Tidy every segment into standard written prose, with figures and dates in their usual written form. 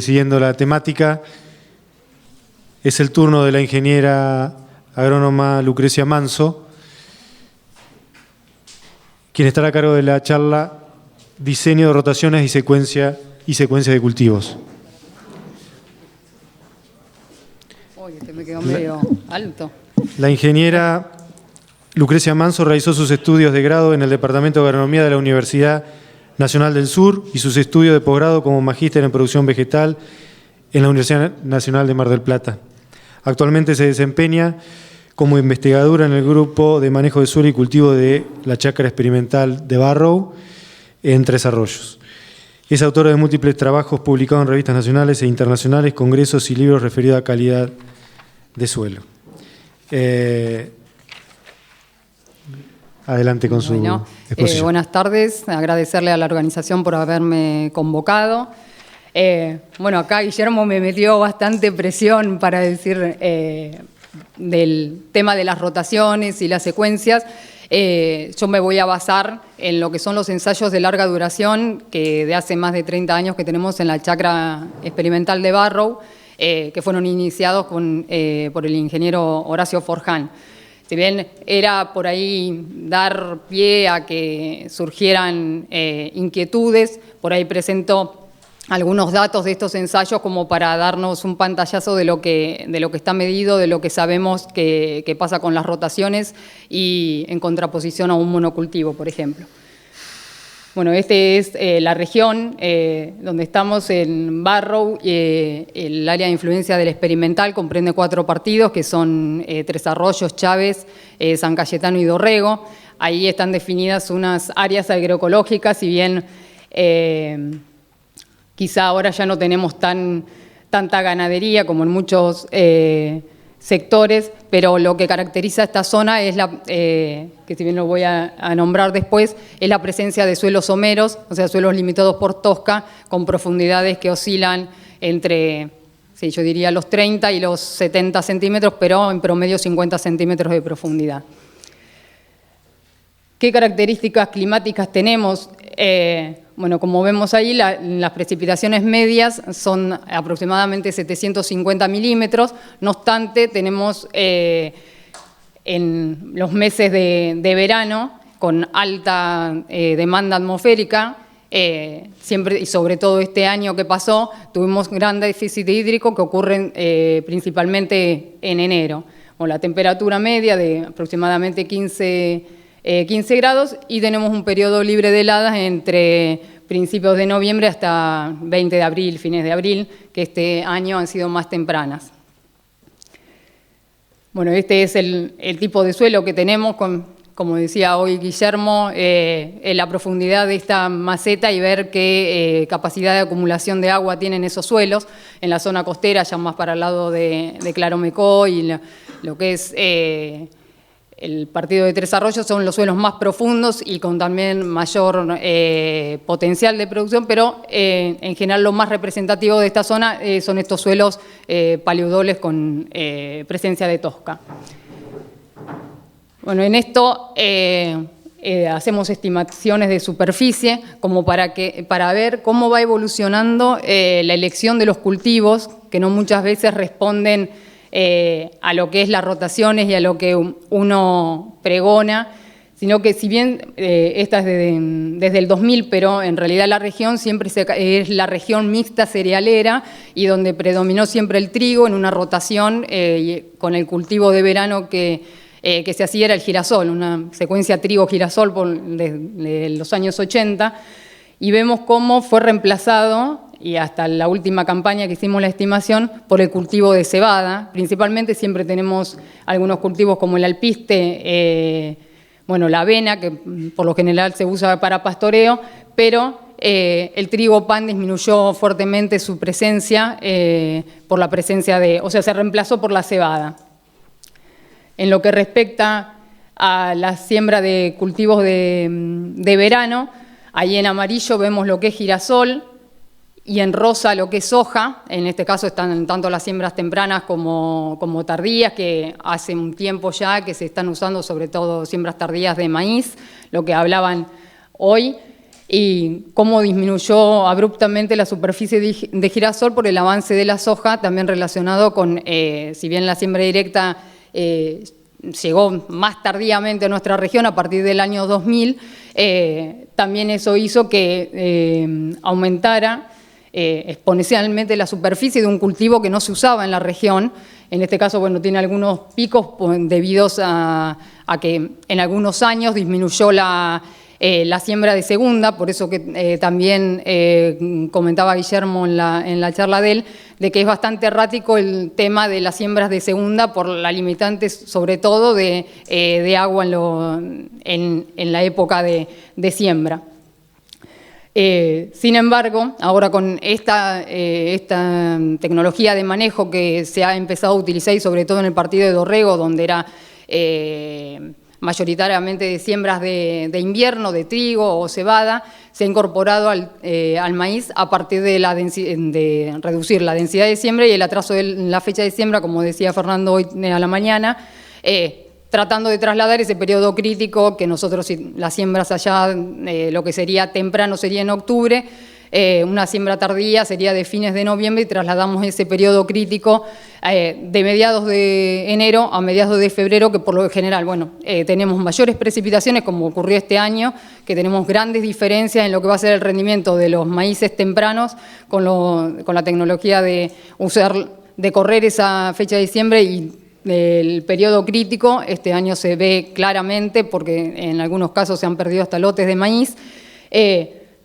siguiendo la temática, es el turno de la ingeniera agrónoma Lucrecia Manso, quien estará a cargo de la charla Diseño de rotaciones y secuencia de cultivos. Uy, este me quedó medio alto. La ingeniera Lucrecia Manso realizó sus estudios de grado en el Departamento de Agronomía de la Universidad Nacional del Sur y sus estudios de posgrado como magíster en producción vegetal en la Universidad Nacional de Mar del Plata. Actualmente se desempeña como investigadora en el Grupo de Manejo de Suelo y Cultivo de la Chácara Experimental de Barrow, en Tres Arroyos. Es autora de múltiples trabajos publicados en revistas nacionales e internacionales, congresos y libros referidos a calidad de suelo. Adelante con su exposición. Buenas tardes, agradecerle a la organización por haberme convocado. Acá Guillermo me metió bastante presión para decir del tema de las rotaciones y las secuencias. Yo me voy a basar en lo que son los ensayos de larga duración que de hace más de 30 años que tenemos en la Chácara Experimental de Barrow, que fueron iniciados por el ingeniero Horacio Forján. Si bien era por ahí dar pie a que surgieran inquietudes, por ahí presento algunos datos de estos ensayos como para darnos un pantallazo de lo que está medido, de lo que sabemos que pasa con las rotaciones y en contraposición a un monocultivo, por ejemplo. Bueno, este es la región donde estamos en Barrow. El área de influencia del experimental comprende 4 partidos, que son Tres Arroyos, Chávez, San Cayetano y Dorrego. Ahí están definidas unas áreas agroecológicas, si bien quizá ahora ya no tenemos tanta ganadería como en muchos sectores, pero lo que caracteriza esta zona es que si bien lo voy a nombrar después, es la presencia de suelos someros, o sea, suelos limitados por tosca, con profundidades que oscilan entre, sí, yo diría los 30 y los 70 centímetros, pero en promedio 50 centímetros de profundidad. ¿Qué características climáticas tenemos? Como vemos ahí, las precipitaciones medias son aproximadamente 750 milímetros. No obstante, tenemos en los meses de verano, con alta demanda atmosférica, siempre y sobre todo este año que pasó, tuvimos gran déficit hídrico que ocurre principalmente en enero. La temperatura media de aproximadamente 15 grados y tenemos un periodo libre de heladas entre principios de noviembre hasta 20 de abril, fines de abril, que este año han sido más tempranas. Bueno, este es el tipo de suelo que tenemos, como decía hoy Guillermo, la profundidad de esta maceta y ver qué capacidad de acumulación de agua tienen esos suelos. En la zona costera, ya más para el lado de Claromecó y lo que es el partido de Tres Arroyos, son los suelos más profundos y con también mayor potencial de producción, pero en general lo más representativo de esta zona son estos suelos paleodoles con presencia de tosca. Bueno, en esto hacemos estimaciones de superficie como para ver cómo va evolucionando la elección de los cultivos, que no muchas veces responden a lo que es las rotaciones y a lo que uno pregona, sino que si bien esta es desde el 2000, pero en realidad la región siempre es la región mixta cerealera y donde predominó siempre el trigo en una rotación con el cultivo de verano que se hacía era el girasol, una secuencia trigo-girasol de los años 80, y vemos cómo fue reemplazado y hasta la última campaña que hicimos la estimación, por el cultivo de cebada. Principalmente siempre tenemos algunos cultivos como el alpiste, la avena, que por lo general se usa para pastoreo, pero el trigo pan disminuyó fuertemente su presencia por la presencia se reemplazó por la cebada. En lo que respecta a la siembra de cultivos de verano, ahí en amarillo vemos lo que es girasol, y en rosa lo que es soja. En este caso están tanto las siembras tempranas como tardías, que hace un tiempo ya que se están usando sobre todo siembras tardías de maíz, lo que hablaban hoy. y cómo disminuyó abruptamente la superficie de girasol por el avance de la soja, también relacionado con, si bien la siembra directa llegó más tardíamente a nuestra región a partir del año 2000, también eso hizo que aumentara exponencialmente la superficie de un cultivo que no se usaba en la región. En este caso, bueno, tiene algunos picos debidos a que en algunos años disminuyó la siembra de segunda, por eso que también comentaba Guillermo en la charla de él, de que es bastante errático el tema de las siembras de segunda por la limitante, sobre todo de agua en la época de siembra. Sin embargo, ahora con esta tecnología de manejo que se ha empezado a utilizar, y sobre todo en el partido de Dorrego, donde era mayoritariamente de siembras de invierno, de trigo o cebada, se ha incorporado al maíz a partir de reducir la densidad de siembra y el atraso de la fecha de siembra, como decía Fernando hoy a la mañana, tratando de trasladar ese periodo crítico que nosotros, las siembras allá, lo que sería temprano sería en octubre, una siembra tardía sería de fines de noviembre y trasladamos ese periodo crítico de mediados de enero a mediados de febrero, que por lo general, bueno, tenemos mayores precipitaciones como ocurrió este año, que tenemos grandes diferencias en lo que va a ser el rendimiento de los maíces tempranos con la tecnología de correr esa fecha de diciembre y el periodo crítico. Este año se ve claramente porque en algunos casos se han perdido hasta lotes de maíz.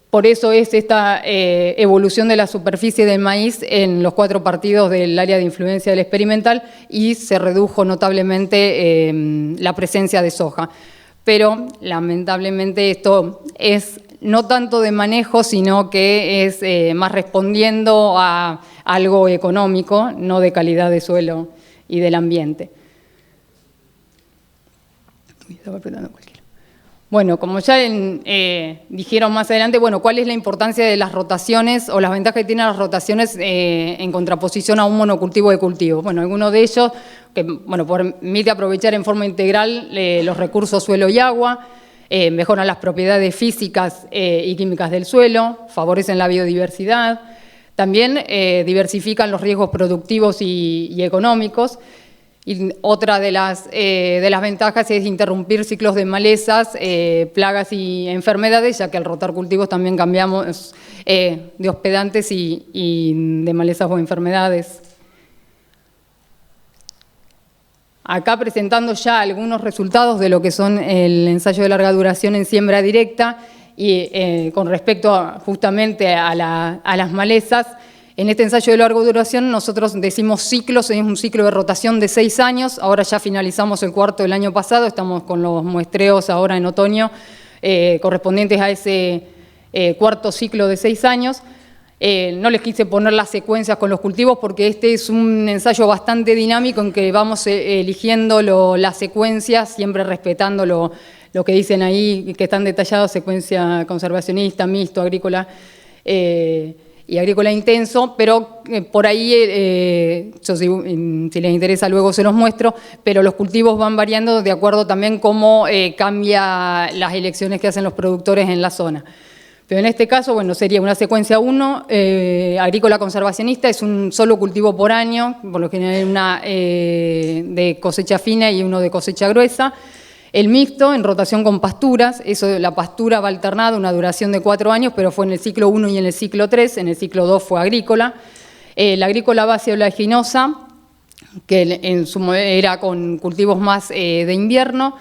Por eso es esta evolución de la superficie del maíz en los 4 partidos del área de influencia del experimental y se redujo notablemente la presencia de soja. Pero lamentablemente esto es no tanto de manejo, sino que es más respondiendo a algo económico, no de calidad de suelo y del ambiente. Bueno, como ya dijeron más adelante, bueno, ¿cuál es la importancia de las rotaciones o las ventajas que tienen las rotaciones en contraposición a un monocultivo de cultivo? Bueno, algunos de ellos que bueno, permite aprovechar en forma integral los recursos suelo y agua, mejoran las propiedades físicas y químicas del suelo, favorecen la biodiversidad, también diversifican los riesgos productivos y económicos. Y otra de las ventajas es interrumpir ciclos de malezas, plagas y enfermedades, ya que al rotar cultivos también cambiamos de hospedantes y de malezas o enfermedades. Acá presentando ya algunos resultados de lo que son el ensayo de larga duración en siembra directa y con respecto justamente a las malezas. En este ensayo de larga duración nosotros decimos ciclos, es un ciclo de rotación de 6 años, ahora ya finalizamos el cuarto del año pasado, estamos con los muestreos ahora en otoño correspondientes a ese cuarto ciclo de 6 años. No les quise poner las secuencias con los cultivos porque este es un ensayo bastante dinámico en que vamos eligiendo las secuencias, siempre respetando lo que dicen ahí, que están detallados, secuencia conservacionista, mixto, agrícola y agrícola intenso, pero por ahí, yo si les interesa luego se los muestro, pero los cultivos van variando de acuerdo también cómo cambia las elecciones que hacen los productores en la zona. Pero en este caso, bueno, sería una secuencia 1, agrícola conservacionista, es un solo cultivo por año, por lo general una de cosecha fina y uno de cosecha gruesa. El mixto, en rotación con pasturas, eso, la pastura va alternada, una duración de 4 años, pero fue en el ciclo 1 y en el ciclo 3, en el ciclo 2 fue agrícola. La agrícola base oleaginosa, que era con cultivos más de invierno.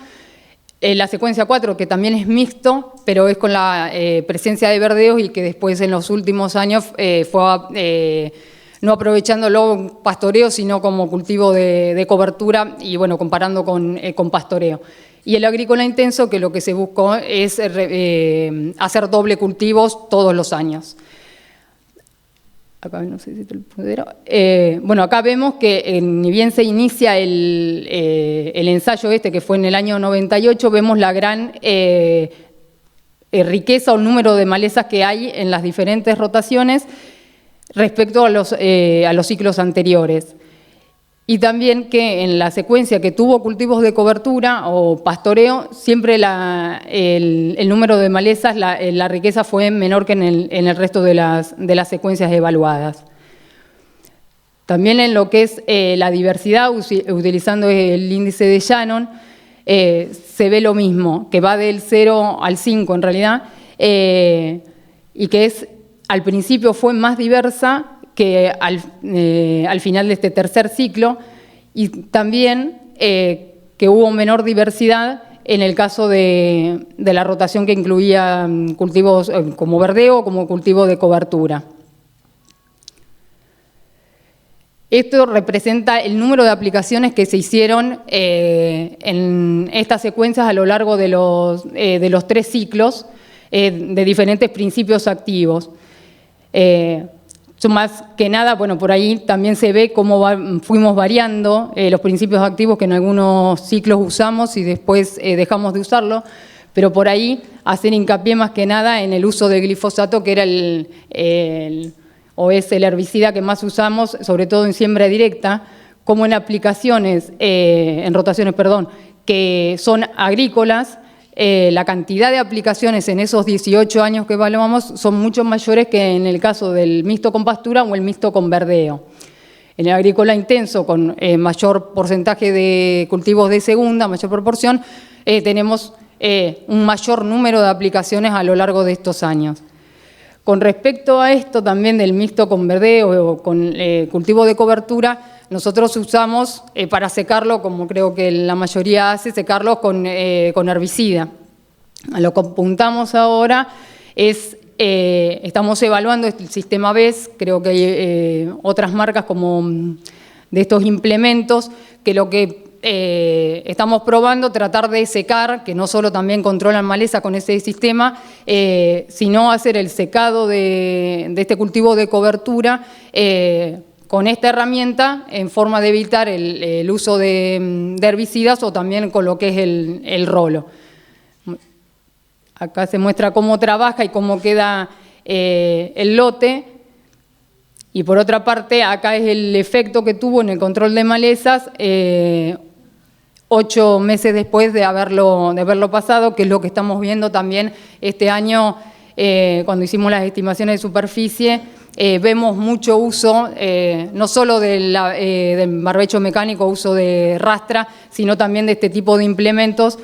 La secuencia 4, que también es mixto, pero es con la presencia de verdeos y que después en los últimos años fue no aprovechándolo pastoreo, sino como cultivo de cobertura y bueno, comparando con pastoreo. Y el agrícola intenso, que lo que se buscó es hacer doble cultivos todos los años. Acá no sé si te lo pudiera. Bueno, acá vemos que ni bien se inicia el ensayo que fue en el año 98, vemos la gran riqueza o número de malezas que hay en las diferentes rotaciones respecto a los ciclos anteriores. Y también que en la secuencia que tuvo cultivos de cobertura o pastoreo, siempre el número de malezas, la riqueza fue menor que en el resto de las secuencias evaluadas. También en lo que es la diversidad, utilizando el índice de Shannon, se ve lo mismo, que va del 0 al 5 en realidad, y que al principio fue más diversa que al final de este tercer ciclo, y también que hubo menor diversidad en el caso de la rotación que incluía cultivos como verdeo, como cultivo de cobertura. Esto representa el número de aplicaciones que se hicieron en estas secuencias a lo largo de los 3 ciclos de diferentes principios activos. Más que nada, bueno, por ahí también se ve cómo fuimos variando los principios activos que en algunos ciclos usamos y después dejamos de usarlo, pero por ahí hacer hincapié más que nada en el uso de glifosato, que era es el herbicida que más usamos, sobre todo en siembra directa, como en aplicaciones, en rotaciones, perdón, que son agrícolas. La cantidad de aplicaciones en esos 18 años que evaluamos son mucho mayores que en el caso del mixto con pastura o el mixto con verdeo. En el agrícola intenso, con mayor porcentaje de cultivos de segunda, mayor proporción, tenemos un mayor número de aplicaciones a lo largo de estos años. Con respecto a esto también del mixto con verdeo o con cultivo de cobertura, nosotros usamos para secarlo, como creo que la mayoría hace, secarlo con herbicida. A lo que apuntamos ahora es, estamos evaluando el sistema BES, creo que hay otras marcas como de estos implementos, que lo que estamos probando, tratar de secar, que no solo también controlan maleza con ese sistema, sino hacer el secado de este cultivo de cobertura con esta herramienta en forma de evitar el uso de herbicidas o también con lo que es el rolo. Acá se muestra cómo trabaja y cómo queda el lote. Y por otra parte, acá es el efecto que tuvo en el control de malezas 8 meses después de haberlo pasado, que es lo que estamos viendo también este año cuando hicimos las estimaciones de superficie. Vemos mucho uso, no solo del barbecho mecánico, uso de rastra, sino también de este tipo de implementos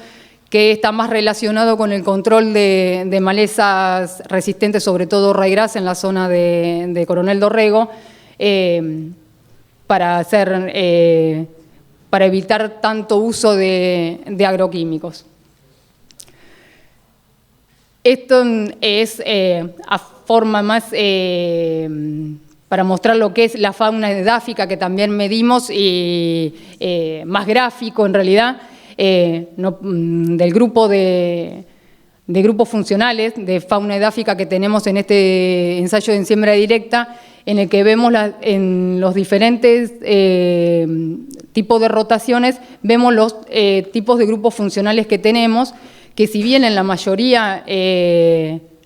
que está más relacionado con el control de malezas resistentes, sobre todo raigrás en la zona de Coronel Dorrego, para evitar tanto uso de agroquímicos. Esto es a forma más para mostrar lo que es la fauna edáfica que también medimos y más gráfico en realidad, del grupo de grupos funcionales de fauna edáfica que tenemos en este ensayo en siembra directa, en el que vemos en los diferentes tipos de rotaciones, vemos los tipos de grupos funcionales que tenemos, que si bien en la mayoría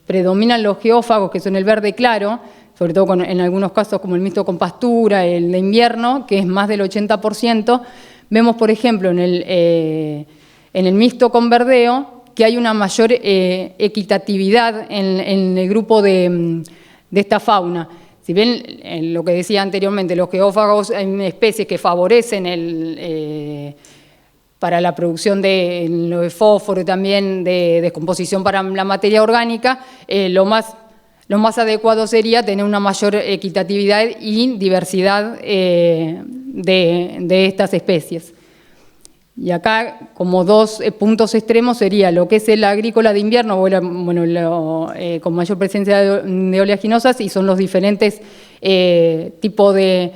predominan los geófagos, que son el verde claro, sobre todo en algunos casos como el mixto con pastura, el de invierno, que es más del 80%, vemos, por ejemplo, en el mixto con verdeo, que hay una mayor equitatividad en el grupo de esta fauna. Si bien, lo que decía anteriormente, los geófagos hay especies que favorecen para la producción de fósforo y también de descomposición para la materia orgánica, lo más adecuado sería tener una mayor equitatividad y diversidad de estas especies. Y acá, como 2 puntos extremos, sería lo que es el agrícola de invierno, con mayor presencia de oleaginosas, y son los diferentes tipos de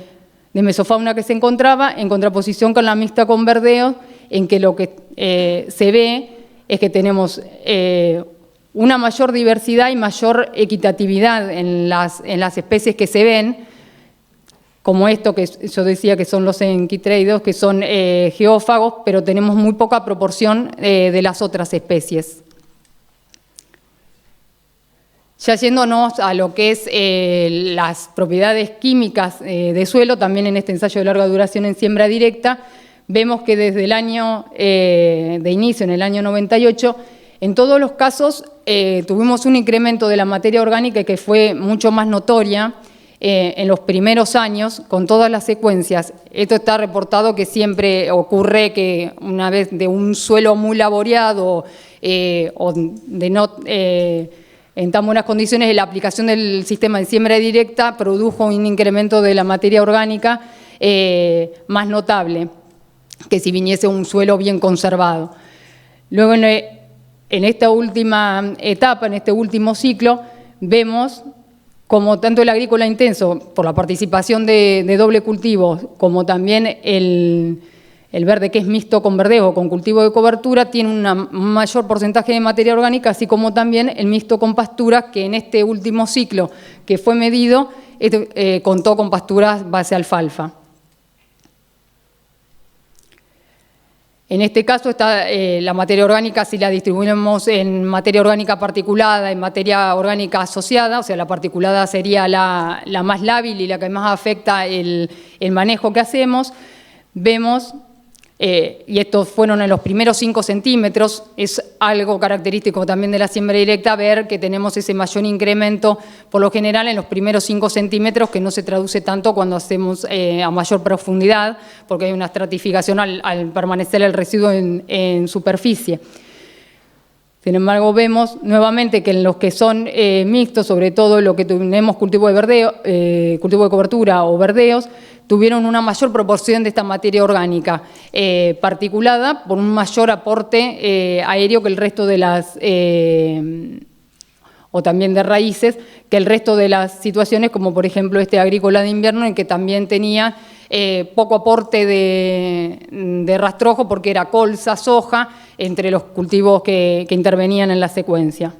mesofauna que se encontraba, en contraposición con la mixta con verdeo, en que lo que se ve es que tenemos una mayor diversidad y mayor equitatividad en las especies que se ven, como esto que yo decía que son los enquitreidos, que son geófagos, pero tenemos muy poca proporción de las otras especies. Ya yéndonos a lo que es las propiedades químicas de suelo, también en este ensayo de larga duración en siembra directa, vemos que desde el año de inicio, en el año 98, en todos los casos tuvimos un incremento de la materia orgánica que fue mucho más notoria en los primeros años con todas las secuencias. Esto está reportado que siempre ocurre que una vez de un suelo muy laboreado o de no... en tan buenas condiciones, la aplicación del sistema de siembra directa produjo un incremento de la materia orgánica más notable que si viniese un suelo bien conservado. Luego, en esta última etapa, en este último ciclo, vemos como tanto el agrícola intenso, por la participación de doble cultivo, como también el verde que es mixto con verdeo, con cultivo de cobertura, tiene un mayor porcentaje de materia orgánica, así como también el mixto con pasturas, que en este último ciclo que fue medido, contó con pasturas base alfalfa. En este caso está la materia orgánica, si la distribuimos en materia orgánica particulada, en materia orgánica asociada, o sea, la particulada sería la más lábil y la que más afecta el manejo que hacemos, vemos... y estos fueron en los primeros 5 centímetros, es algo característico también de la siembra directa, ver que tenemos ese mayor incremento, por lo general en los primeros 5 centímetros, que no se traduce tanto cuando hacemos a mayor profundidad, porque hay una estratificación al permanecer el residuo en superficie. Sin embargo, vemos nuevamente que en los que son mixtos, sobre todo lo que tenemos cultivo de verdeo, cultivo de cobertura o verdeos, tuvieron una mayor proporción de esta materia orgánica, particulada por un mayor aporte aéreo que el resto de las, o también de raíces, que el resto de las situaciones, como por ejemplo este agrícola de invierno, en que también tenía poco aporte de rastrojo, porque era colza, soja, entre los cultivos que intervenían en la secuencia.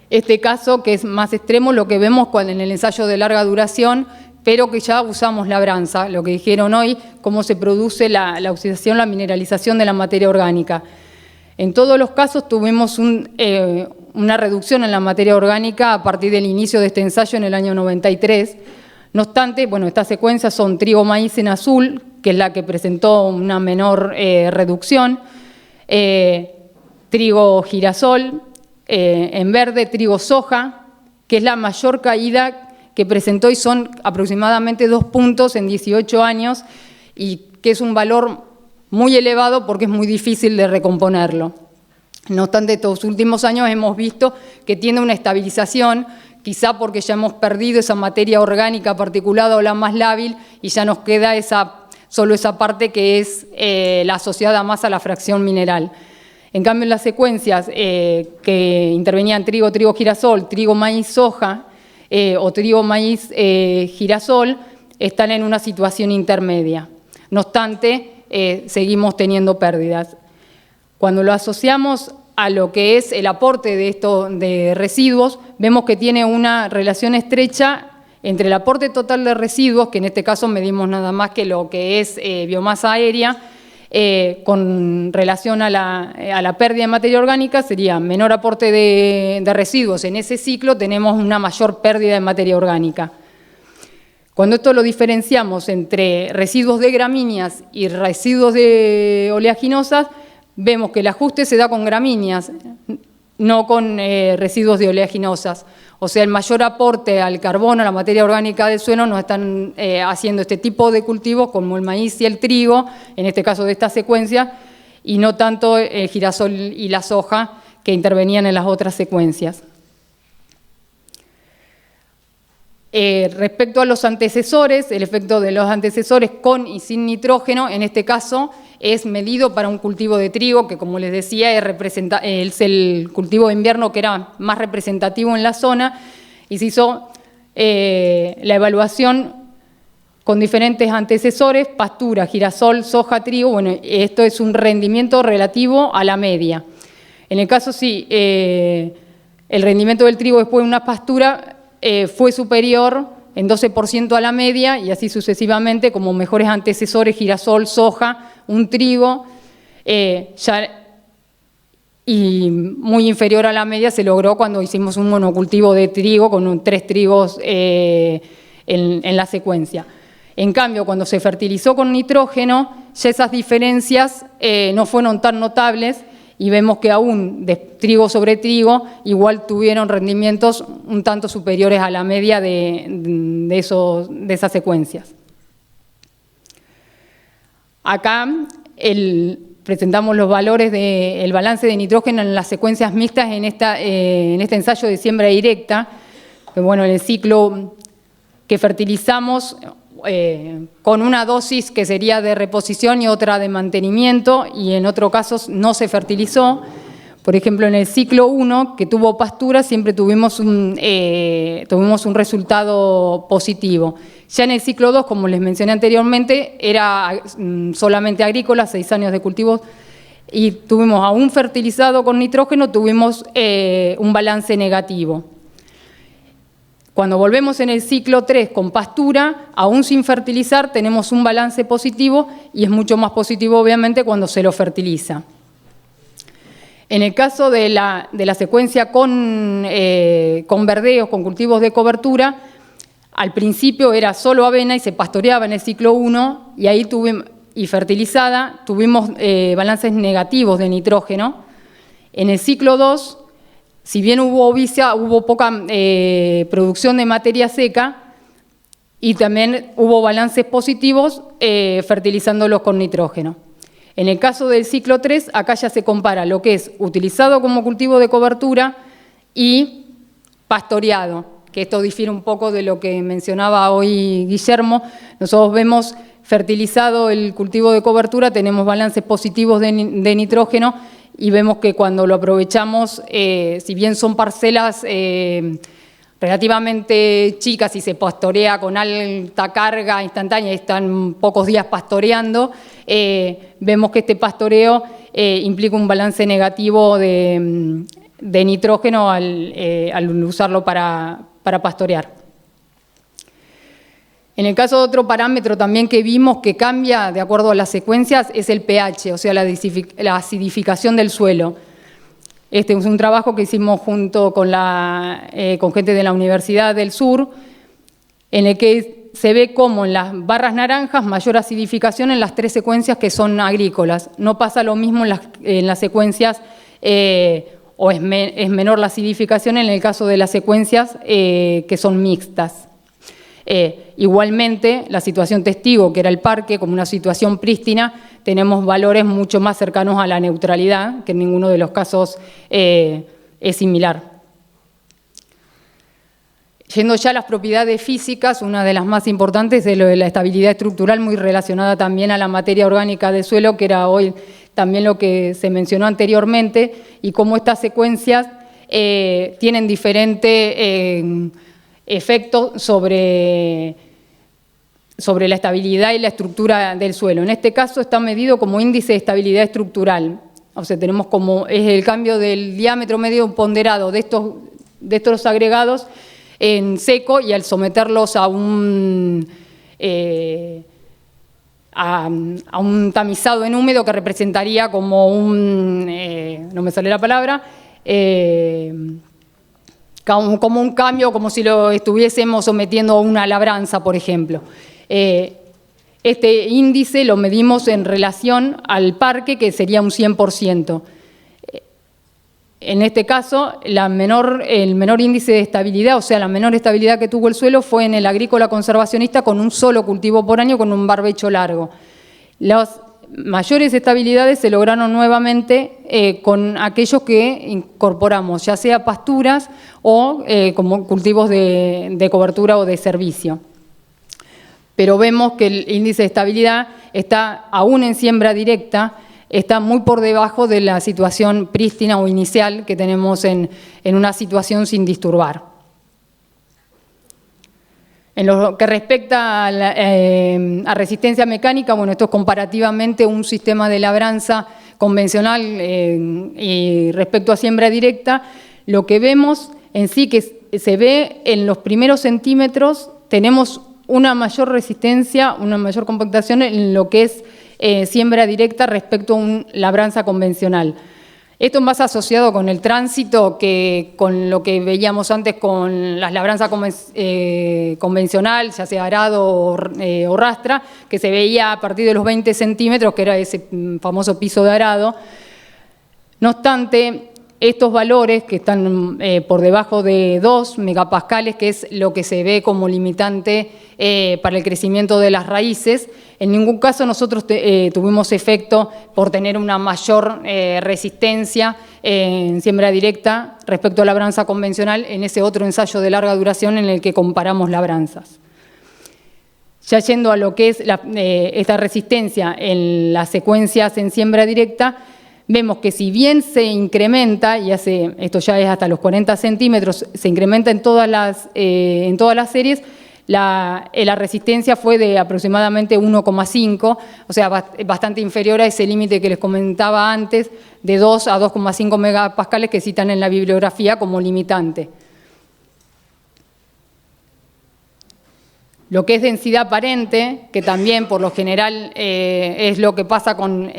Este caso, que es más extremo, lo que vemos en el ensayo de larga duración, pero que ya usamos labranza, lo que dijeron hoy, cómo se produce la oxidación, la mineralización de la materia orgánica. En todos los casos tuvimos una reducción en la materia orgánica a partir del inicio de este ensayo en el año 93. No obstante, bueno, estas secuencias son trigo-maíz en azul, que es la que presentó una menor reducción, trigo-girasol en verde, trigo-soja, que es la mayor caída que presentó, y son aproximadamente 2 puntos en 18 años, y que es un valor muy elevado porque es muy difícil de recomponerlo. No obstante, estos últimos años hemos visto que tiene una estabilización, quizá porque ya hemos perdido esa materia orgánica particulada o la más lábil, y ya nos queda solo esa parte que es la asociada más a la fracción mineral. En cambio, en las secuencias que intervenían trigo, trigo-girasol, trigo-maíz, soja, o trigo, maíz, girasol, están en una situación intermedia. No obstante, seguimos teniendo pérdidas. Cuando lo asociamos a lo que es el aporte de residuos, vemos que tiene una relación estrecha entre el aporte total de residuos, que en este caso medimos nada más que lo que es biomasa aérea, con relación a la pérdida de materia orgánica, sería menor aporte de residuos en ese ciclo, tenemos una mayor pérdida de materia orgánica. Cuando esto lo diferenciamos entre residuos de gramíneas y residuos de oleaginosas, vemos que el ajuste se da con gramíneas, no con residuos de oleaginosas. O sea, el mayor aporte al carbono, a la materia orgánica del suelo, nos están haciendo este tipo de cultivos como el maíz y el trigo, en este caso de esta secuencia, y no tanto el girasol y la soja que intervenían en las otras secuencias. Respecto a los antecesores, el efecto de los antecesores con y sin nitrógeno, en este caso, es medido para un cultivo de trigo, que como les decía, es el cultivo de invierno que era más representativo en la zona, y se hizo la evaluación con diferentes antecesores, pastura, girasol, soja, trigo. Bueno, esto es un rendimiento relativo a la media. En el caso, sí, el rendimiento del trigo después de una pastura fue superior en 12% a la media, y así sucesivamente, como mejores antecesores, girasol, soja, un trigo, ya y muy inferior a la media se logró cuando hicimos un monocultivo de trigo con 3 trigos en la secuencia. En cambio, cuando se fertilizó con nitrógeno, ya esas diferencias no fueron tan notables y vemos que aún de trigo sobre trigo igual tuvieron rendimientos un tanto superiores a la media de esas secuencias. Acá presentamos los valores del balance de nitrógeno en las secuencias mixtas en este ensayo de siembra directa. Bueno, en el ciclo que fertilizamos con una dosis que sería de reposición y otra de mantenimiento, y en otros casos no se fertilizó. Por ejemplo, en el ciclo 1, que tuvo pastura, siempre tuvimos un resultado positivo. Ya en el ciclo 2, como les mencioné anteriormente, era solamente agrícola, 6 años de cultivo, y tuvimos aún fertilizado con nitrógeno, tuvimos un balance negativo. Cuando volvemos en el ciclo 3 con pastura, aún sin fertilizar, tenemos un balance positivo y es mucho más positivo, obviamente, cuando se lo fertiliza. En el caso de la secuencia con verdeos, con cultivos de cobertura, al principio era solo avena y se pastoreaba en el ciclo 1 y ahí fertilizada, tuvimos balances negativos de nitrógeno. En el ciclo 2, si bien hubo poca producción de materia seca y también hubo balances positivos fertilizándolos con nitrógeno. En el caso del ciclo 3, acá ya se compara lo que es utilizado como cultivo de cobertura y pastoreado, que esto difiere un poco de lo que mencionaba hoy Guillermo. Nosotros vemos fertilizado el cultivo de cobertura, tenemos balances positivos de nitrógeno y vemos que cuando lo aprovechamos, si bien son parcelas relativamente chicas y se pastorea con alta carga instantánea y están pocos días pastoreando, vemos que este pastoreo implica un balance negativo de nitrógeno al usarlo para pastorear. En el caso de otro parámetro también que vimos que cambia de acuerdo a las secuencias es el pH, o sea, la acidificación del suelo. Este es un trabajo que hicimos junto con gente de la Universidad del Sur, en el que se ve como en las barras naranjas mayor acidificación en las 3 secuencias que son agrícolas. No pasa lo mismo en las secuencias, o es menor la acidificación en el caso de las secuencias que son mixtas. Igualmente, la situación testigo, que era el parque, como una situación prístina, tenemos valores mucho más cercanos a la neutralidad, que en ninguno de los casos es similar. Yendo ya a las propiedades físicas, una de las más importantes es lo de la estabilidad estructural, muy relacionada también a la materia orgánica del suelo, que era hoy también lo que se mencionó anteriormente, y cómo estas secuencias tienen diferente efecto sobre la estabilidad y la estructura del suelo. En este caso está medido como índice de estabilidad estructural. O sea, tenemos como es el cambio del diámetro medio ponderado de estos agregados en seco, y al someterlos a un tamizado en húmedo, que representaría como no me sale la palabra, como un cambio, como si lo estuviésemos sometiendo a una labranza, por ejemplo. Este índice lo medimos en relación al parque, que sería un 100%. En este caso, el menor índice de estabilidad, o sea, la menor estabilidad que tuvo el suelo fue en el agrícola conservacionista con un solo cultivo por año con un barbecho largo. Las mayores estabilidades se lograron nuevamente con aquellos que incorporamos, ya sea pasturas o como cultivos de cobertura o de servicio. Pero vemos que el índice de estabilidad está, aún en siembra directa, está muy por debajo de la situación prístina o inicial que tenemos en una situación sin disturbar. En lo que respecta a resistencia mecánica, bueno, esto es comparativamente un sistema de labranza convencional y respecto a siembra directa, lo que vemos en sí que se ve en los primeros centímetros, tenemos una mayor resistencia, una mayor compactación en lo que es siembra directa respecto a una labranza convencional. Esto más asociado con el tránsito que con lo que veíamos antes con las labranzas convencional, ya sea arado o rastra, que se veía a partir de los 20 centímetros, que era ese famoso piso de arado. No obstante, estos valores que están por debajo de 2 megapascales, que es lo que se ve como limitante para el crecimiento de las raíces, en ningún caso nosotros tuvimos efecto por tener una mayor resistencia en siembra directa respecto a la labranza convencional en ese otro ensayo de larga duración en el que comparamos labranzas. Ya yendo a lo que es esta resistencia en las secuencias en siembra directa, vemos que si bien se incrementa, y esto ya es hasta los 40 centímetros, se incrementa en todas las series, la resistencia fue de aproximadamente 1,5, o sea, bastante inferior a ese límite que les comentaba antes, de 2 a 2,5 megapascales que citan en la bibliografía como limitante. Lo que es densidad aparente, que también por lo general es lo que pasa con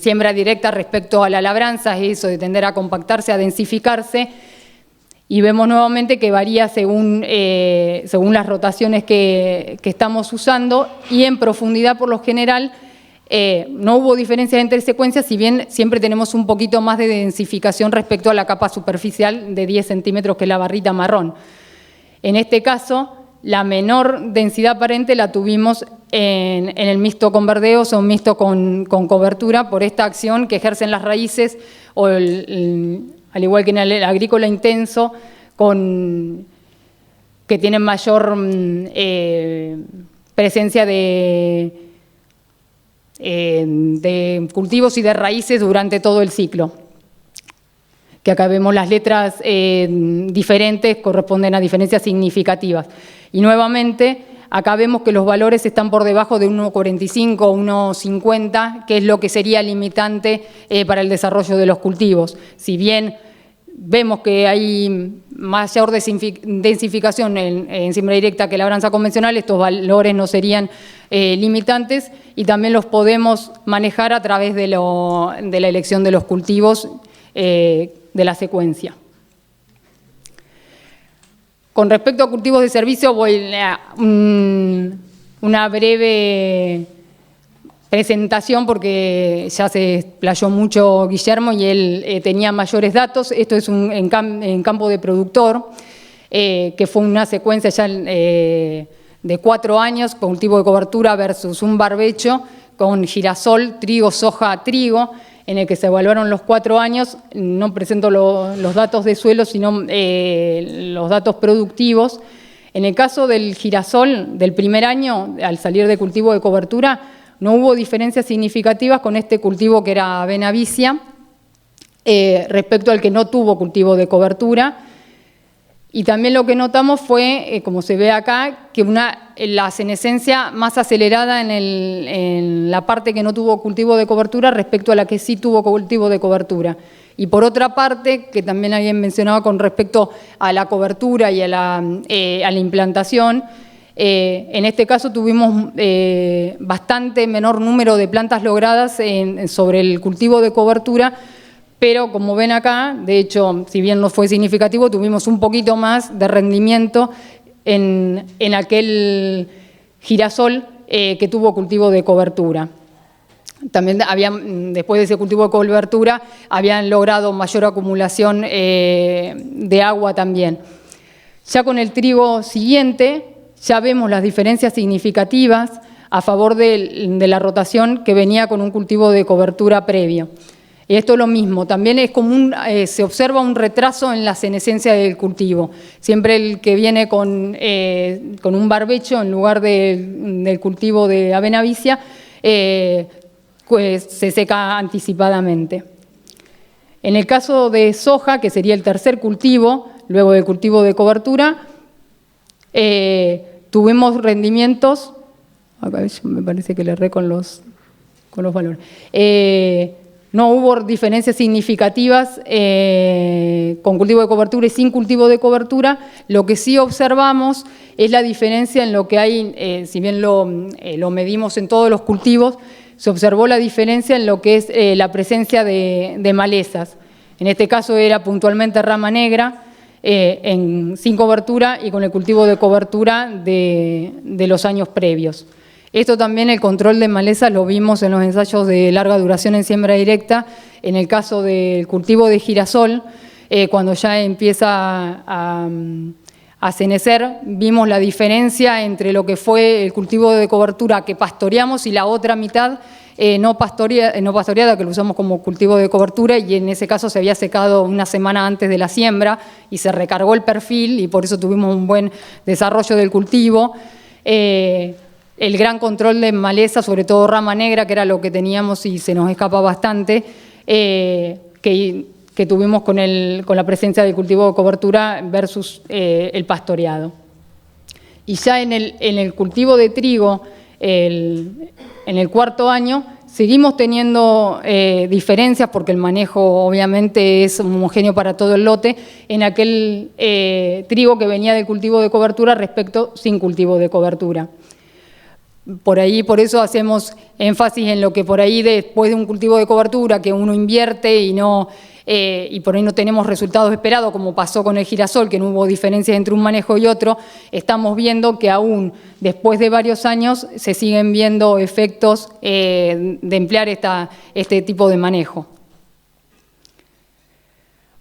siembra directa respecto a la labranza, es eso de tender a compactarse, a densificarse, y vemos nuevamente que varía según las rotaciones que estamos usando, y en profundidad por lo general no hubo diferencias entre secuencias, si bien siempre tenemos un poquito más de densificación respecto a la capa superficial de 10 centímetros que es la barrita marrón. En este caso, la menor densidad aparente la tuvimos en el mixto con verdeos o mixto con cobertura por esta acción que ejercen las raíces, o al igual que en el agrícola intenso, que tienen mayor presencia de cultivos y de raíces durante todo el ciclo. Que acá vemos las letras diferentes, corresponden a diferencias significativas. Y nuevamente, acá vemos que los valores están por debajo de 1,45 o 1,50, que es lo que sería limitante para el desarrollo de los cultivos. Si bien vemos que hay mayor densificación en siembra directa que labranza convencional, estos valores no serían limitantes, y también los podemos manejar a través de la elección de los cultivos de la secuencia. Con respecto a cultivos de servicio, voy a una breve presentación porque ya se explayó mucho Guillermo y él tenía mayores datos. Esto es en campo de productor, que fue una secuencia ya de 4 años, cultivo de cobertura versus un barbecho con girasol, trigo, soja, trigo, en el que se evaluaron los 4 años. No presento los datos de suelo, sino los datos productivos. En el caso del girasol, del primer año, al salir de cultivo de cobertura, no hubo diferencias significativas con este cultivo que era avena vicia respecto al que no tuvo cultivo de cobertura. Y también lo que notamos fue, como se ve acá, que la senescencia más acelerada en la parte que no tuvo cultivo de cobertura respecto a la que sí tuvo cultivo de cobertura. Y por otra parte, que también alguien mencionaba con respecto a la cobertura y a la implantación, en este caso tuvimos bastante menor número de plantas logradas sobre el cultivo de cobertura, pero como ven acá, de hecho, si bien no fue significativo, tuvimos un poquito más de rendimiento en aquel girasol que tuvo cultivo de cobertura. También después de ese cultivo de cobertura, habían logrado mayor acumulación de agua también. Ya con el trigo siguiente, ya vemos las diferencias significativas a favor de la rotación que venía con un cultivo de cobertura previo. Y esto es lo mismo, también es común, se observa un retraso en la senescencia del cultivo. Siempre el que viene con un barbecho en lugar del cultivo de avena vicia, pues se seca anticipadamente. En el caso de soja, que sería el tercer cultivo, luego del cultivo de cobertura, tuvimos rendimientos, acá me parece que le erré con los valores, no hubo diferencias significativas con cultivo de cobertura y sin cultivo de cobertura. Lo que sí observamos es la diferencia en lo que hay, si bien lo medimos en todos los cultivos, se observó la diferencia en lo que es la presencia de malezas. En este caso era puntualmente rama negra, sin cobertura y con el cultivo de cobertura de los años previos. Esto también, el control de malezas, lo vimos en los ensayos de larga duración en siembra directa. En el caso del cultivo de girasol, cuando ya empieza a cenecer, vimos la diferencia entre lo que fue el cultivo de cobertura que pastoreamos y la otra mitad no pastoreada, que lo usamos como cultivo de cobertura, y en ese caso se había secado una semana antes de la siembra y se recargó el perfil y por eso tuvimos un buen desarrollo del cultivo. El gran control de maleza, sobre todo rama negra, que era lo que teníamos y se nos escapa bastante, que tuvimos con la presencia del cultivo de cobertura versus el pastoreado. Y ya en el cultivo de trigo, en el cuarto año, seguimos teniendo diferencias porque el manejo obviamente es homogéneo para todo el lote, en aquel trigo que venía del cultivo de cobertura respecto sin cultivo de cobertura. Por eso hacemos énfasis en lo que por ahí después de un cultivo de cobertura que uno invierte y por ahí no tenemos resultados esperados, como pasó con el girasol, que no hubo diferencia entre un manejo y otro, estamos viendo que aún después de varios años se siguen viendo efectos de emplear este tipo de manejo.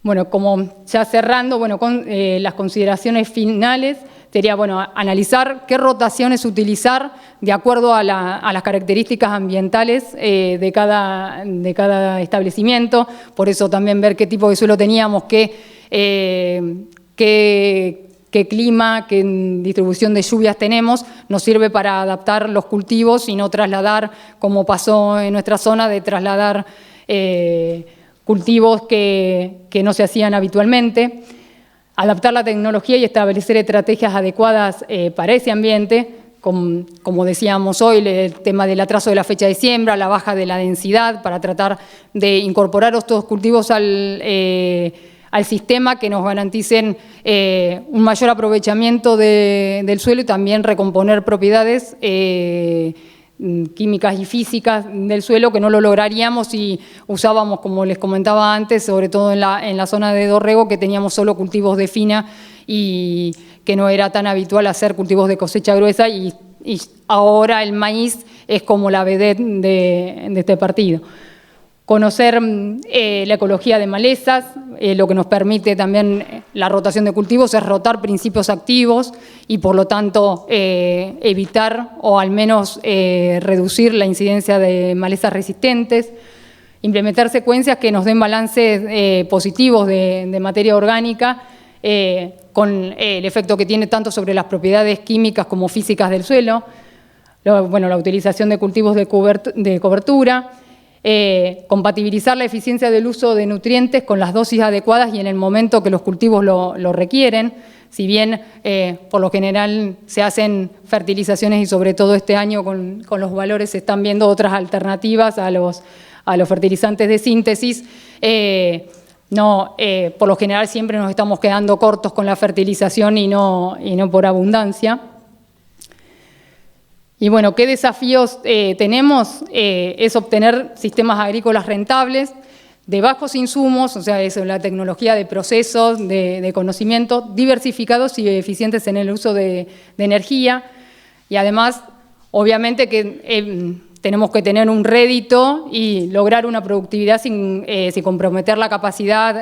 Bueno, como ya cerrando, con las consideraciones finales, sería analizar qué rotaciones utilizar de acuerdo a las características ambientales de cada establecimiento. Por eso también ver qué tipo de suelo teníamos, qué clima, qué distribución de lluvias tenemos, nos sirve para adaptar los cultivos y no trasladar, como pasó en nuestra zona, de trasladar cultivos que no se hacían habitualmente. Adaptar la tecnología y establecer estrategias adecuadas para ese ambiente, como decíamos hoy, el tema del atraso de la fecha de siembra, la baja de la densidad, para tratar de incorporar estos cultivos al sistema que nos garanticen un mayor aprovechamiento del suelo y también recomponer propiedades químicas y físicas del suelo, que no lo lograríamos si usábamos, como les comentaba antes, sobre todo en la zona de Dorrego, que teníamos solo cultivos de fina y que no era tan habitual hacer cultivos de cosecha gruesa, y ahora el maíz es como la vedette de este partido. Conocer la ecología de malezas, lo que nos permite también la rotación de cultivos es rotar principios activos y por lo tanto evitar o al menos reducir la incidencia de malezas resistentes, implementar secuencias que nos den balances positivos de materia orgánica con el efecto que tiene tanto sobre las propiedades químicas como físicas del suelo, la utilización de cultivos de cobertura, compatibilizar la eficiencia del uso de nutrientes con las dosis adecuadas y en el momento que los cultivos lo requieren. Si bien por lo general se hacen fertilizaciones y sobre todo este año con los valores se están viendo otras alternativas a los fertilizantes de síntesis, por lo general siempre nos estamos quedando cortos con la fertilización y no por abundancia. Y bueno, ¿qué desafíos tenemos? Es obtener sistemas agrícolas rentables, de bajos insumos, o sea, eso, la tecnología de procesos, de conocimiento, diversificados y eficientes en el uso de energía. Y además, obviamente que tenemos que tener un rédito y lograr una productividad sin comprometer la capacidad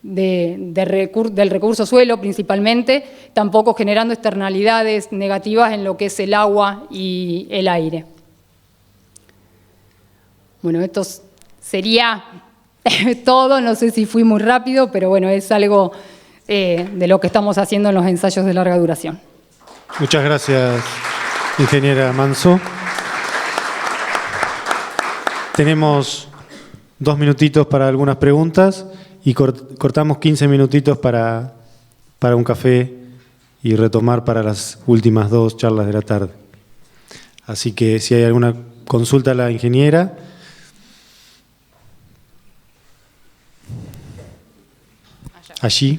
del recurso suelo principalmente, tampoco generando externalidades negativas en lo que es el agua y el aire. Bueno, esto sería todo, no sé si fui muy rápido, pero bueno, es algo de lo que estamos haciendo en los ensayos de larga duración. Muchas gracias, ingeniera Manso. Tenemos 2 minutitos para algunas preguntas y cortamos 15 minutitos para un café y retomar para las últimas 2 charlas de la tarde. Así que si hay alguna consulta a la ingeniera. Allí.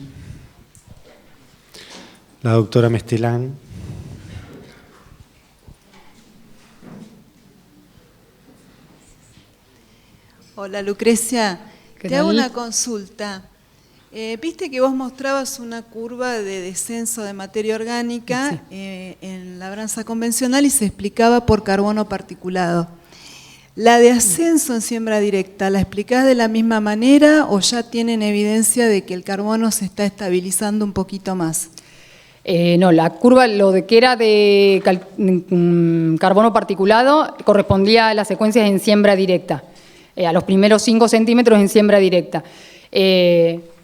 La doctora Mestelán. Hola Lucrecia, ¿Qué te hago tal? una consulta. Viste que vos mostrabas una curva de descenso de materia orgánica en labranza convencional y se explicaba por carbono particulado. ¿La de ascenso en siembra directa la explicás de la misma manera o ya tienen evidencia de que el carbono se está estabilizando un poquito más? No, la curva, lo de que era de carbono particulado, correspondía a las secuencias en siembra directa, a los primeros 5 centímetros en siembra directa.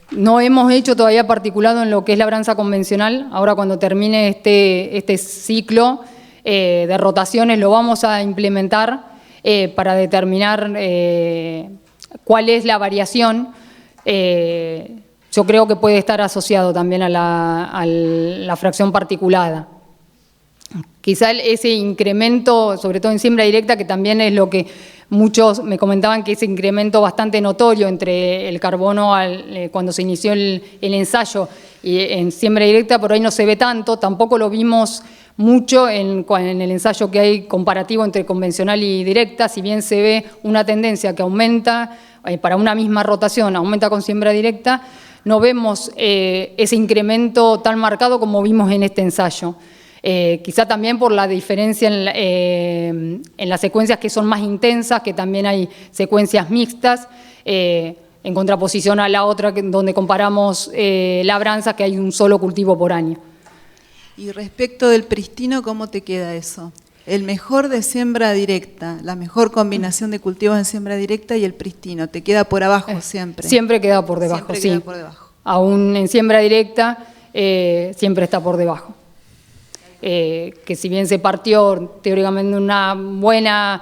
No hemos hecho todavía particulado en lo que es labranza convencional. Ahora cuando termine este ciclo de rotaciones lo vamos a implementar para determinar cuál es la variación. Yo creo que puede estar asociado también a la fracción particulada. Quizá ese incremento, sobre todo en siembra directa, que también es lo que muchos me comentaban, que ese incremento bastante notorio entre el carbono cuando se inició el ensayo y en siembra directa, por ahí no se ve tanto, tampoco lo vimos mucho en el ensayo que hay comparativo entre convencional y directa, si bien se ve una tendencia que aumenta para una misma rotación, aumenta con siembra directa, no vemos ese incremento tan marcado como vimos en este ensayo. Quizá también por la diferencia en las secuencias que son más intensas, que también hay secuencias mixtas, en contraposición a la otra donde comparamos labranzas, que hay un solo cultivo por año. Y respecto del pristino, ¿cómo te queda eso? El mejor de siembra directa, la mejor combinación de cultivos en siembra directa y el pristino, ¿te queda por abajo siempre? Siempre queda por debajo, Siempre sí. queda por debajo. Aún en siembra directa siempre está por debajo. Que si bien se partió teóricamente una buena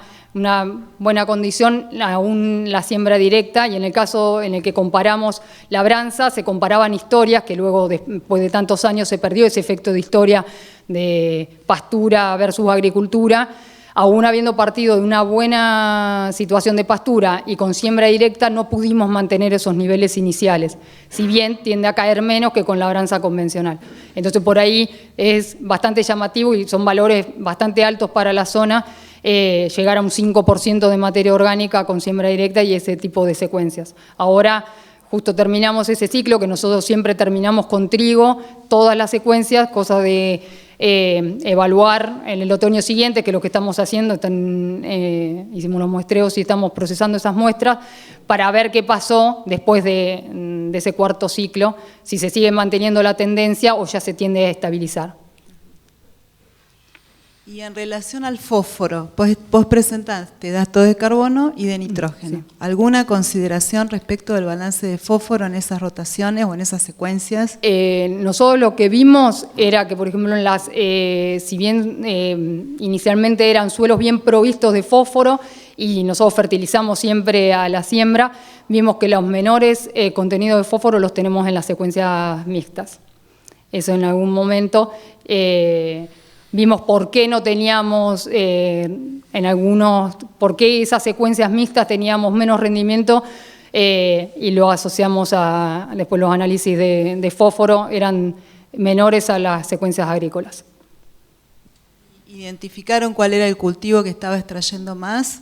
condición, aún la siembra directa, y en el caso en el que comparamos labranza, se comparaban historias, que luego después de tantos años se perdió ese efecto de historia de pastura versus agricultura. Aún habiendo partido de una buena situación de pastura y con siembra directa, no pudimos mantener esos niveles iniciales, si bien tiende a caer menos que con labranza convencional. Entonces por ahí es bastante llamativo y son valores bastante altos para la zona, llegar a un 5% de materia orgánica con siembra directa y ese tipo de secuencias. Ahora justo terminamos ese ciclo, que nosotros siempre terminamos con trigo, todas las secuencias, cosa de evaluar en el otoño siguiente, que es lo que estamos haciendo, hicimos unos muestreos y estamos procesando esas muestras para ver qué pasó después de ese cuarto ciclo, si se sigue manteniendo la tendencia o ya se tiende a estabilizar. Y en relación al fósforo, vos presentaste datos de carbono y de nitrógeno. Sí. ¿Alguna consideración respecto del balance de fósforo en esas rotaciones o en esas secuencias? Nosotros lo que vimos era que, por ejemplo, si bien inicialmente eran suelos bien provistos de fósforo y nosotros fertilizamos siempre a la siembra, vimos que los menores contenidos de fósforo los tenemos en las secuencias mixtas. Eso en algún momento vimos por qué no teníamos, por qué esas secuencias mixtas teníamos menos rendimiento y lo asociamos después los análisis de fósforo eran menores a las secuencias agrícolas. ¿Identificaron cuál era el cultivo que estaba extrayendo más?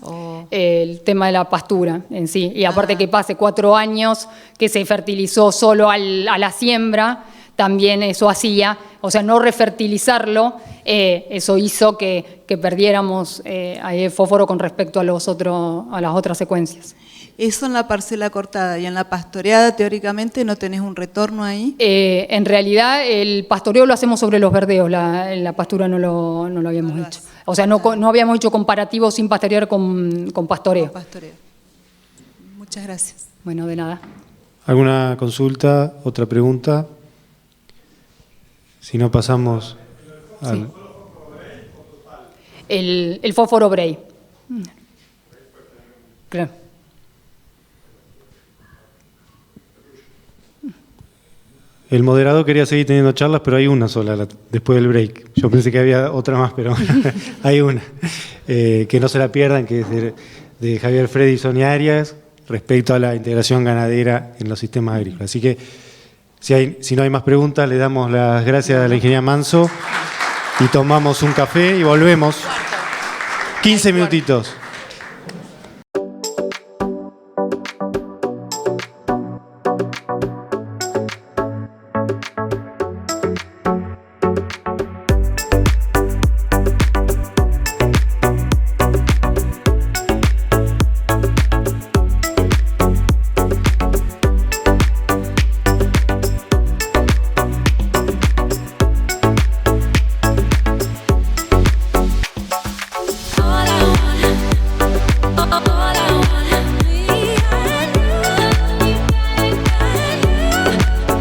El tema de la pastura en sí, y aparte que pase 4 años que se fertilizó solo a la siembra, también eso hacía, o sea, no refertilizarlo, eso hizo que perdiéramos ahí el fósforo con respecto a las otras secuencias. Eso en la parcela cortada y en la pastoreada, teóricamente, ¿no tenés un retorno ahí? En realidad, el pastoreo lo hacemos sobre los verdeos, la pastura no lo habíamos hecho. O sea, no habíamos hecho comparativo sin pastorear con pastoreo. Con pastoreo. Muchas gracias. Bueno, de nada. ¿Alguna consulta? ¿Otra pregunta? Si no, pasamos al... Sí. El fósforo Bray. Claro. El moderador quería seguir teniendo charlas, pero hay una sola después del break. Yo pensé que había otra más, pero hay una. Que no se la pierdan, que es de Javier Fredison y Arias, respecto a la integración ganadera en los sistemas agrícolas. Así que, si no hay más preguntas, le damos las gracias a la ingeniera Manso y tomamos un café y volvemos. 15 minutitos.